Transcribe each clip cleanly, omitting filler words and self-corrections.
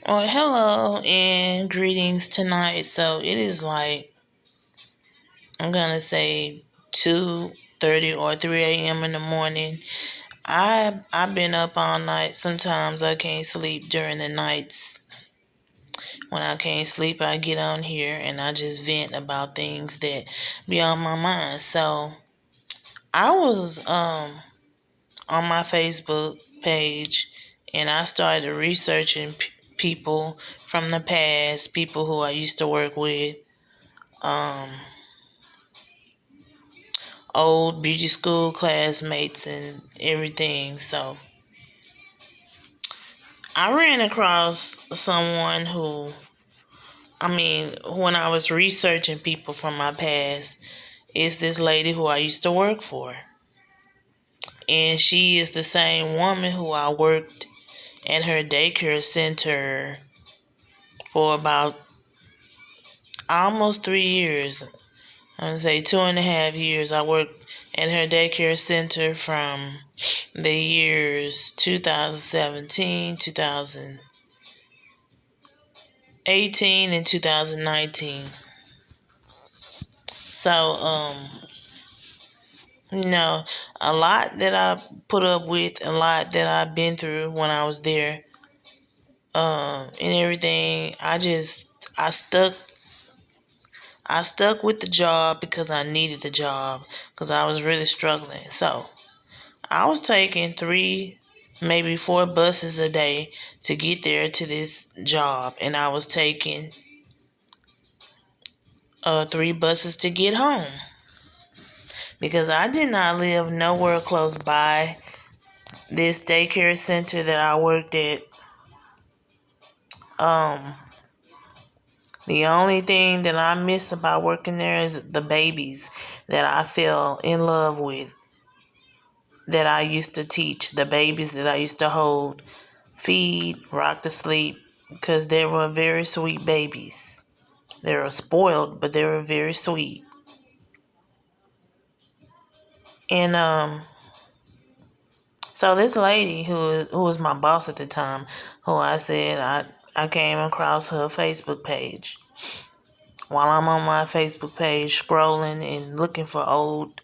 Well, hello and greetings tonight. So it is like I'm gonna say 2:30 or 3 a.m. in the morning. I've been up all night. Sometimes I can't sleep during the nights. When I can't sleep, I get on here and I just vent about things that be on my mind. So I was on my Facebook page and I started researching people from the past, people who I used to work with, um, old beauty school classmates, and everything. So I ran across someone who, when I was researching people from my past, is this lady who I used to work for. And she is the same woman who I worked at her daycare center for about almost 3 years. I'm gonna say 2.5 years. I worked at her daycare center from the years 2017, 2018, and 2019. So, you know, a lot that I put up with, a lot that I've been through when I was there, and everything. I stuck I stuck with the job because I needed the job because I was really struggling. So I was taking three, maybe four buses a day to get there to this job, and I was taking three buses to get home because I did not live nowhere close by this daycare center that I worked at. Um, the only thing that I miss about working there is the babies that I fell in love with, that I used to teach, the babies that I used to hold, feed, rock to sleep, because they were very sweet babies. They were spoiled, but they were very sweet. And so this lady who was my boss at the time, who I said I came across her Facebook page. While I'm on my Facebook page scrolling and looking for old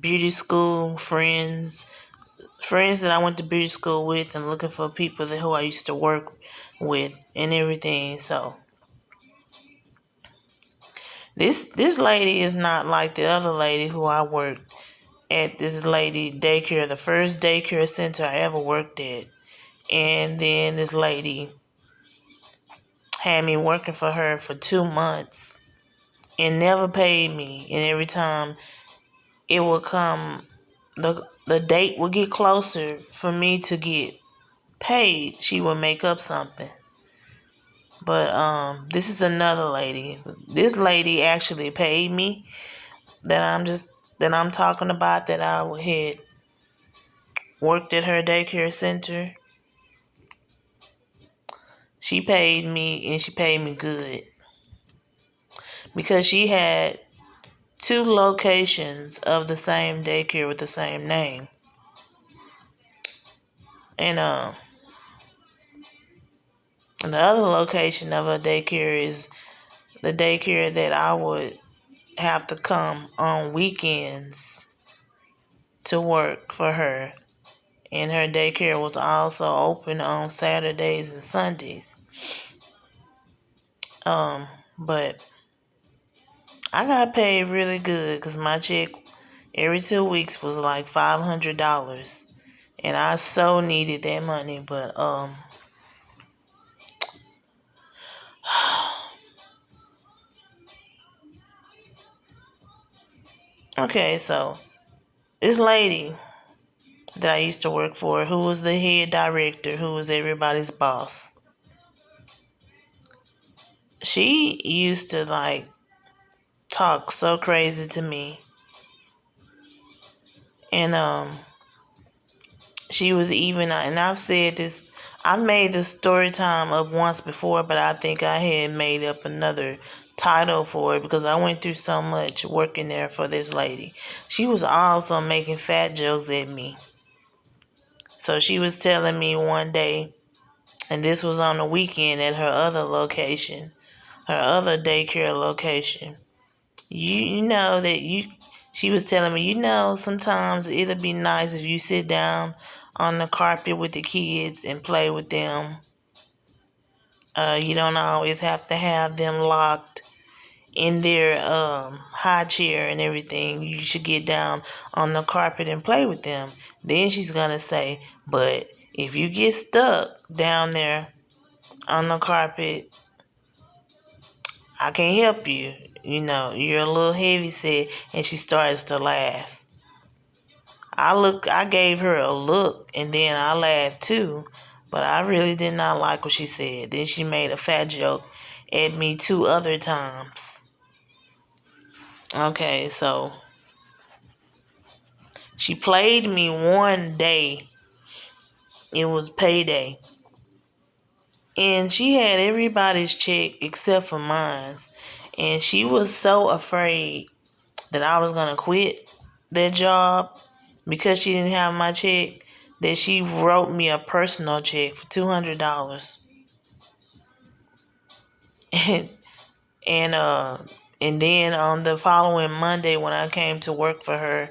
beauty school friends that I went to beauty school with, and looking for people who I used to work with and everything. So this lady is not like the other lady who I worked at. This lady daycare, the first daycare center I ever worked at, and then this lady had me working for her for 2 months and never paid me. And every time it would come, the date would get closer for me to get paid, she would make up something. But this is another lady. This lady actually paid me, that I'm talking about, that I had worked at her daycare center. She paid me, and she paid me good, because she had two locations of the same daycare with the same name. And the other location of her daycare is the daycare that I would have to come on weekends to work for her. And her daycare was also open on Saturdays and Sundays. But I got paid really good because my check every 2 weeks was like $500, and I so needed that money. But okay, so this lady that I used to work for, who was the head director, who was everybody's boss, she used to like talk so crazy to me. And she was even, and I've said this, I've made this story time up once before, but I think I had made up another title for it because I went through so much working there for this lady. She was also making fat jokes at me. So she was telling me one day And this was on the weekend at her other location, her other daycare location. You know that she was telling me, sometimes it'll be nice if you sit down on the carpet with the kids and play with them. You don't always have to have them locked in their high chair and everything. You should get down on the carpet and play with them. Then she's gonna say, but if you get stuck down there on the carpet, I can't help you. You're a little heavy set. And she starts to laugh. I gave her a look and then I laughed too, but I really did not like what she said. Then she made a fat joke at me 2 other times. Okay, so she played me one day. It was payday. And she had everybody's check except for mine. And she was so afraid that I was going to quit that job because she didn't have my check that she wrote me a personal check for $200. and and then on the following Monday when I came to work for her,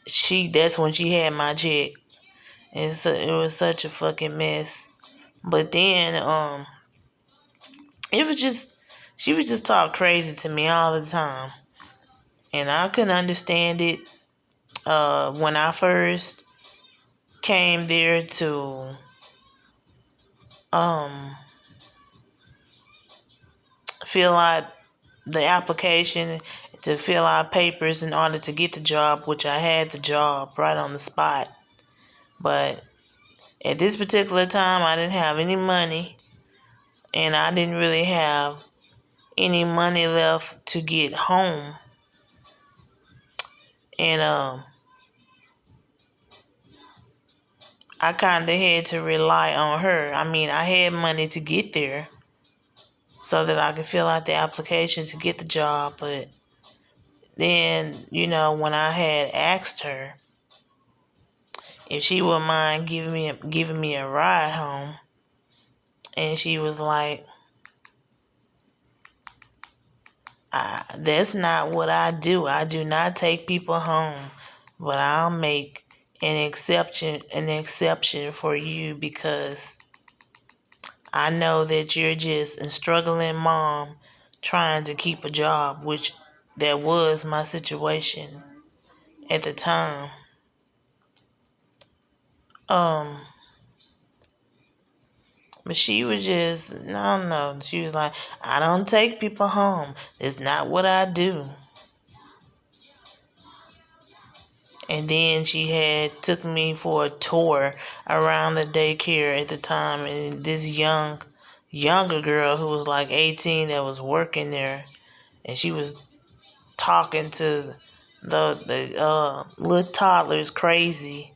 that's when she had my check. And so it was such a fucking mess. But then it was just she would just talk crazy to me all the time. And I couldn't understand it when I first came there to fill out the application, to fill out papers in order to get the job, which I had the job right on the spot. But at this particular time, I didn't have any money, and I didn't really have any money left to get home. And I kind of had to rely on her. I mean, I had money to get there so that I could fill out the application to get the job. But then, when I had asked her if she wouldn't mind giving me a ride home, and she was like, that's not what I do. I do not take people home, but I'll make an exception for you because I know that you're just a struggling mom trying to keep a job, which that was my situation at the time. But she was just, no. She was like, I don't take people home. It's not what I do. And then she had took me for a tour around the daycare at the time, and this younger girl who was like 18 that was working there, and she was talking to the little toddlers crazy.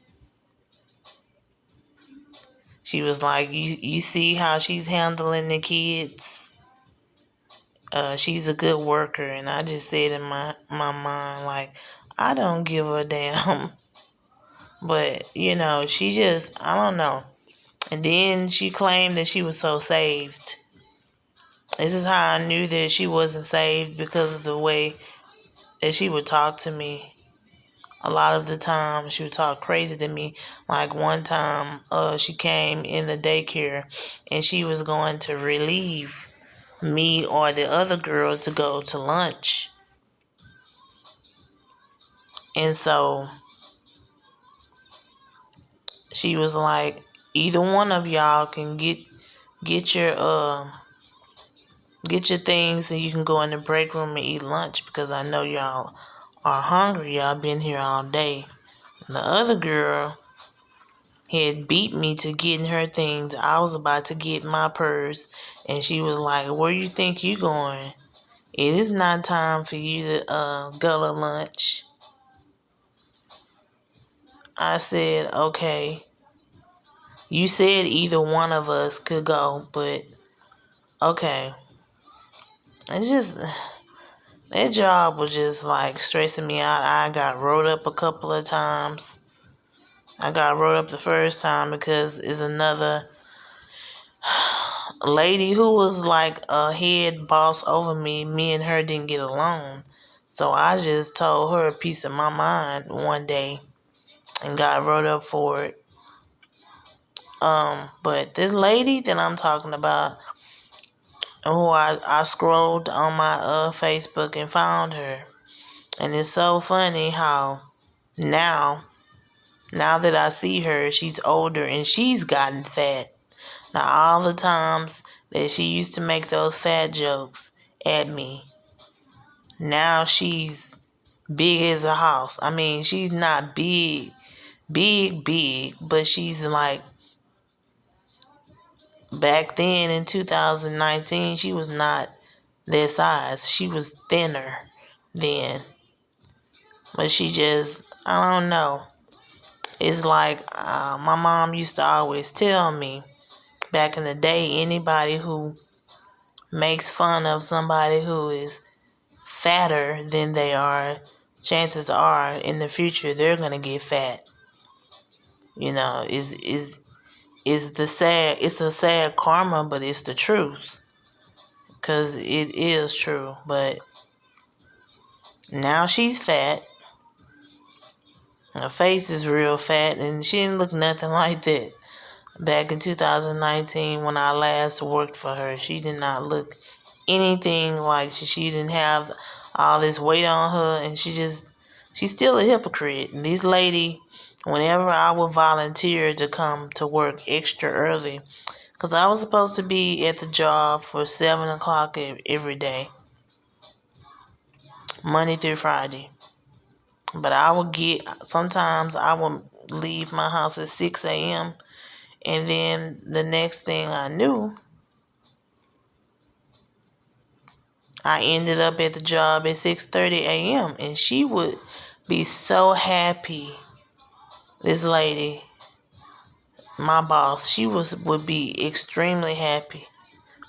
She was like, you see how she's handling the kids? She's a good worker. And I just said in my mind, like, I don't give a damn. But, she just, I don't know. And then she claimed that she was so saved. This is how I knew that she wasn't saved, because of the way that she would talk to me. A lot of the time, she would talk crazy to me. Like one time, she came in the daycare, and she was going to relieve me or the other girl to go to lunch. And so she was like, either one of y'all can get your things, and you can go in the break room and eat lunch, because I know y'all are hungry. Y'all been here all day. And the other girl had beat me to getting her things. I was about to get my purse, and she was like, where you think you going? It is not time for you to go to lunch. I said, okay. You said either one of us could go, but okay. It's just, that job was just like stressing me out. I got wrote up a couple of times. I got wrote up the first time because it's another lady who was like a head boss over me, me and her didn't get along. So I just told her a piece of my mind one day and got wrote up for it. But this lady that I'm talking about, who I scrolled on my Facebook and found her. And it's so funny how now now that I see her, she's older and she's gotten fat. Now all the times that she used to make those fat jokes at me, now she's big as a house. I mean, she's not big, but she's like, back then in 2019, she was not that size. She was thinner then. But she just, I don't know. It's like my mom used to always tell me back in the day, anybody who makes fun of somebody who is fatter than they are, chances are in the future they're gonna get fat. You know, is the sad? It's a sad karma, but it's the truth, cause it is true. But now she's fat. Her face is real fat, and she didn't look nothing like that back in 2019 when I last worked for her. She did not look anything like she didn't have all this weight on her, and she's still a hypocrite. And this lady, whenever I would volunteer to come to work extra early, because I was supposed to be at the job for 7 o'clock every day, Monday through Friday. But sometimes I would leave my house at 6 a.m. And then the next thing I knew, I ended up at the job at 6:30 a.m. And she would be so happy. This lady, my boss, would be extremely happy,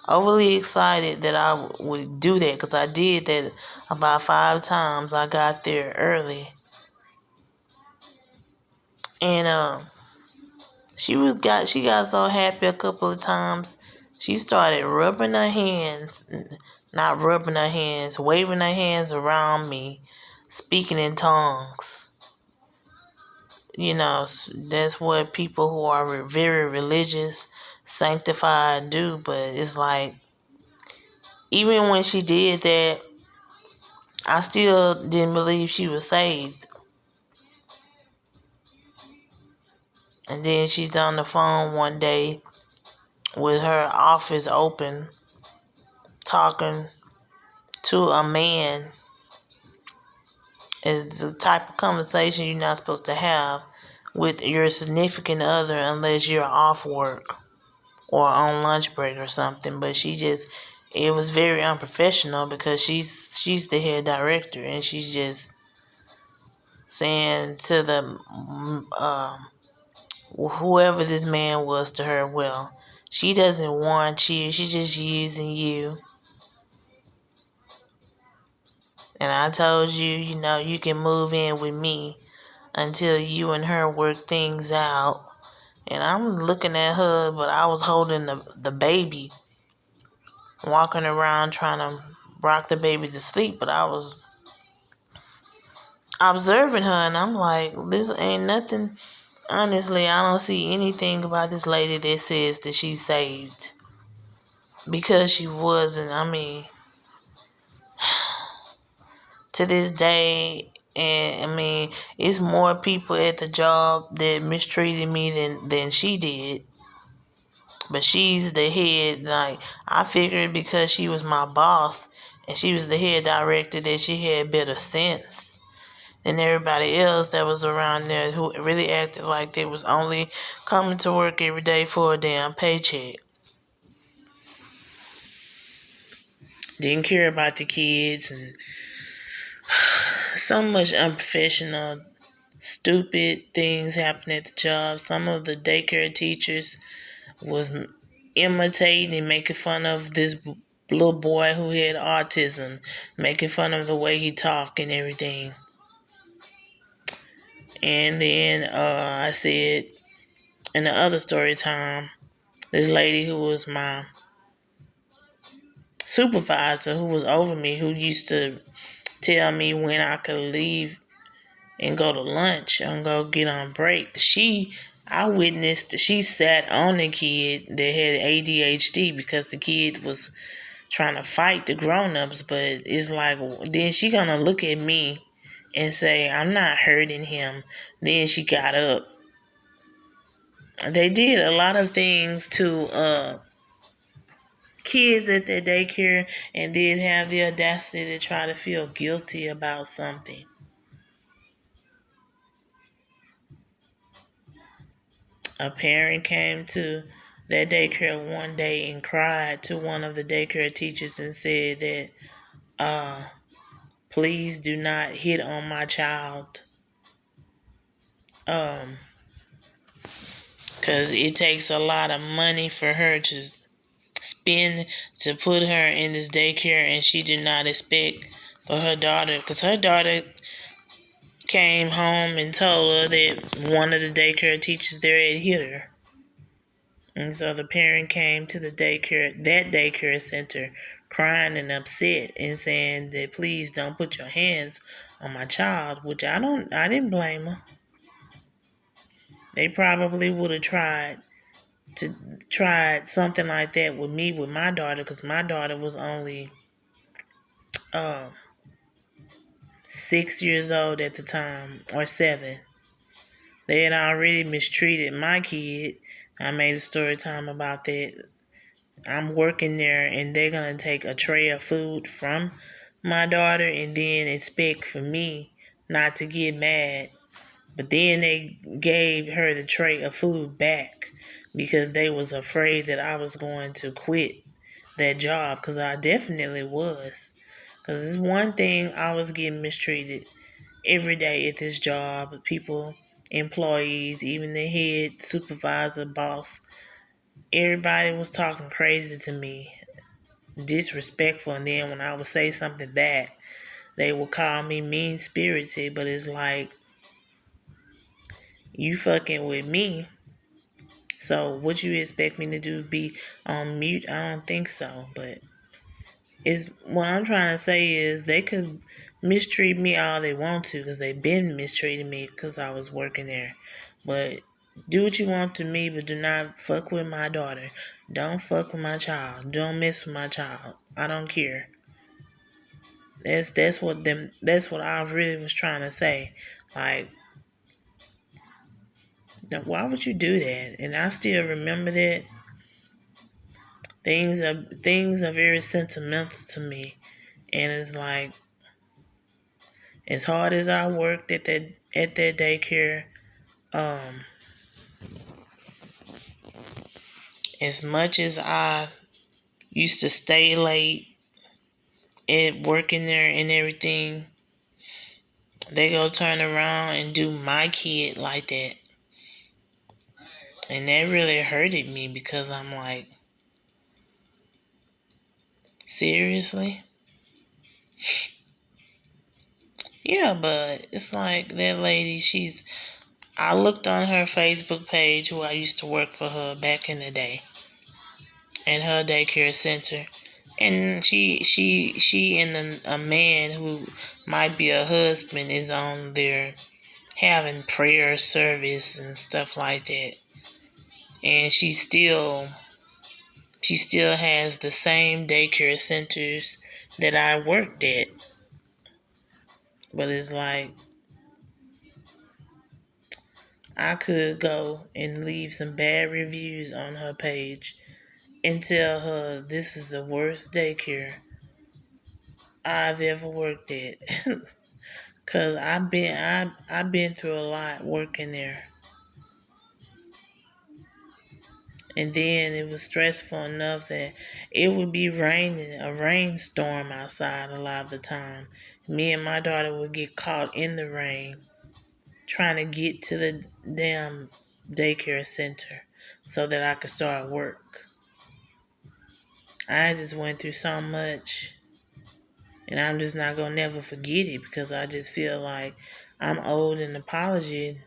overly excited that I would do that, because I did that about 5 times. I got there early, and she got so happy a couple of times. She started rubbing her hands, not rubbing her hands, waving her hands around me, speaking in tongues. You know, that's what people who are very religious, sanctified do. But it's like, even when she did that, I still didn't believe she was saved. And then she's on the phone one day with her office open, talking to a man. Is the type of conversation you're not supposed to have with your significant other unless you're off work or on lunch break or something. But it was very unprofessional, because she's the head director, and she's just saying to the whoever this man was to her, well, she doesn't want you, she's just using you. And I told you, you can move in with me until you and her work things out. And I'm looking at her, but I was holding the baby, walking around trying to rock the baby to sleep. But I was observing her, and I'm like, this ain't nothing. Honestly, I don't see anything about this lady that says that she's saved. Because she wasn't. I mean, to this day, and I mean, it's more people at the job that mistreated me than she did. But she's the head. Like, I figured because she was my boss and she was the head director that she had better sense than everybody else that was around there, who really acted like they was only coming to work every day for a damn paycheck. Didn't care about the kids, and so much unprofessional, stupid things happened at the job. Some of the daycare teachers was imitating and making fun of this little boy who had autism, making fun of the way he talked and everything. And then I said in the other story time, This lady who was my supervisor, who was over me, who used to tell me when I could leave and go to lunch and go get on break. I witnessed, she sat on the kid that had ADHD because the kid was trying to fight the grown-ups, but it's like, then she gonna look at me and say, I'm not hurting him. Then she got up. They did a lot of things to kids at their daycare and did have the audacity to try to feel guilty about something. A parent came to that daycare one day and cried to one of the daycare teachers and said that, please do not hit on my child. Because it takes a lot of money for her to spend to put her in this daycare, and she did not expect for her daughter, because her daughter came home and told her that one of the daycare teachers there had hit her. And so the parent came to that daycare center, crying and upset and saying that please don't put your hands on my child, which I didn't blame her. They probably would have tried something like that with me, with my daughter, because my daughter was only 6 years old at the time, or 7. They had already mistreated my kid. I made a story time about that. I'm working there and they're going to take a tray of food from my daughter and then expect for me not to get mad. But then they gave her the tray of food back because they was afraid that I was going to quit that job, because I definitely was. Because it's one thing, I was getting mistreated every day at this job. People, employees, even the head supervisor, boss, everybody was talking crazy to me, disrespectful. And then when I would say something bad, they would call me mean spirited. But it's like, you fucking with me, so what you expect me to do, be on mute? I don't think so. But it's, what I'm trying to say is, they could mistreat me all they want to, because they've been mistreating me because I was working there. But do what you want to me, but do not fuck with my daughter. Don't fuck with my child. Don't mess with my child. I don't care. That's what I really was trying to say. Like, why would you do that? And I still remember that. Things are very sentimental to me. And it's like, as hard as I worked at that daycare, as much as I used to stay late at working there and everything, they go turn around and do my kid like that. And that really hurted me, because I'm like, seriously? Yeah, but it's like that lady, I looked on her Facebook page, who I used to work for her back in the day, and her daycare center. And she and a man who might be a husband is on there having prayer service and stuff like that. And she still has the same daycare centers that I worked at. But it's like, I could go and leave some bad reviews on her page and tell her this is the worst daycare I've ever worked at. Cause I've been through a lot working there. And then it was stressful enough that it would be raining, a rainstorm outside a lot of the time. Me and my daughter would get caught in the rain trying to get to the damn daycare center so that I could start work. I just went through so much, and I'm just not gonna never forget it, because I just feel like I'm owed an apology,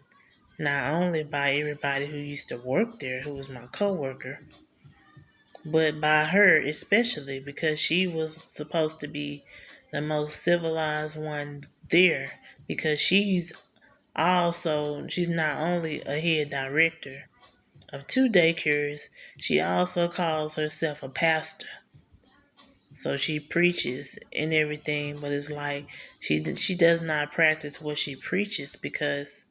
not only by everybody who used to work there, who was my coworker, but by her especially because she was supposed to be the most civilized one there because she's not only a head director of two daycares, she also calls herself a pastor. So she preaches and everything, but it's like she does not practice what she preaches because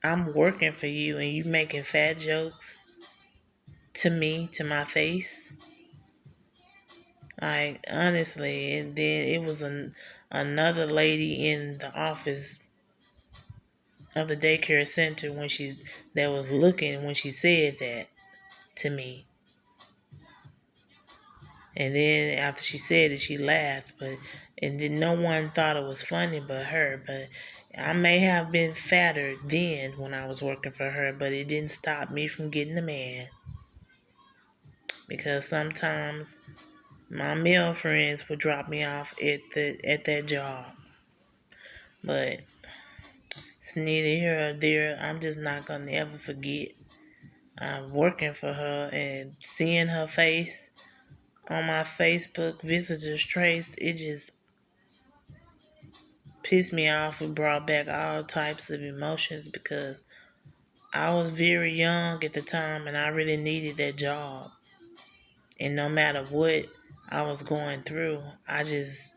I'm working for you and you making fat jokes to me, to my face. Like honestly, and then it was another lady in the office of the daycare center that was looking when she said that to me. And then after she said it, she laughed, but and then no one thought it was funny but her. But I may have been fatter then when I was working for her, but it didn't stop me from getting the man. Because sometimes my male friends would drop me off at that job. But it's neither here or there. I'm just not gonna ever forget working for her and seeing her face on my Facebook visitors trace. It just pissed me off and brought back all types of emotions because I was very young at the time and I really needed that job. And no matter what I was going through, I just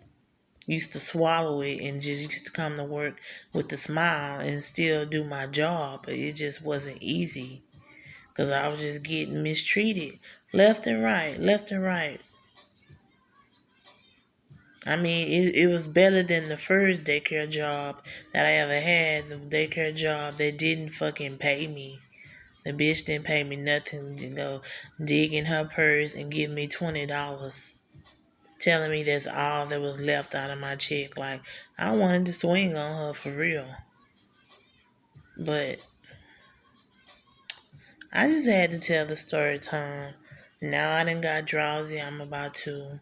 used to swallow it and just used to come to work with a smile and still do my job. But it just wasn't easy because I was just getting mistreated left and right, left and right. I mean, it was better than the first daycare job that I ever had. The daycare job that didn't fucking pay me. The bitch didn't pay me nothing to go dig in her purse and give me $20. Telling me that's all that was left out of my check. Like, I wanted to swing on her for real. But I just had to tell the story time. Now I done got drowsy. I'm about to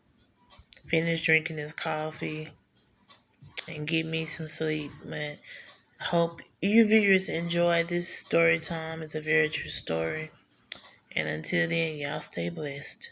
finish drinking this coffee and get me some sleep. But I hope you viewers enjoy this story time. It's a very true story. And until then, y'all stay blessed.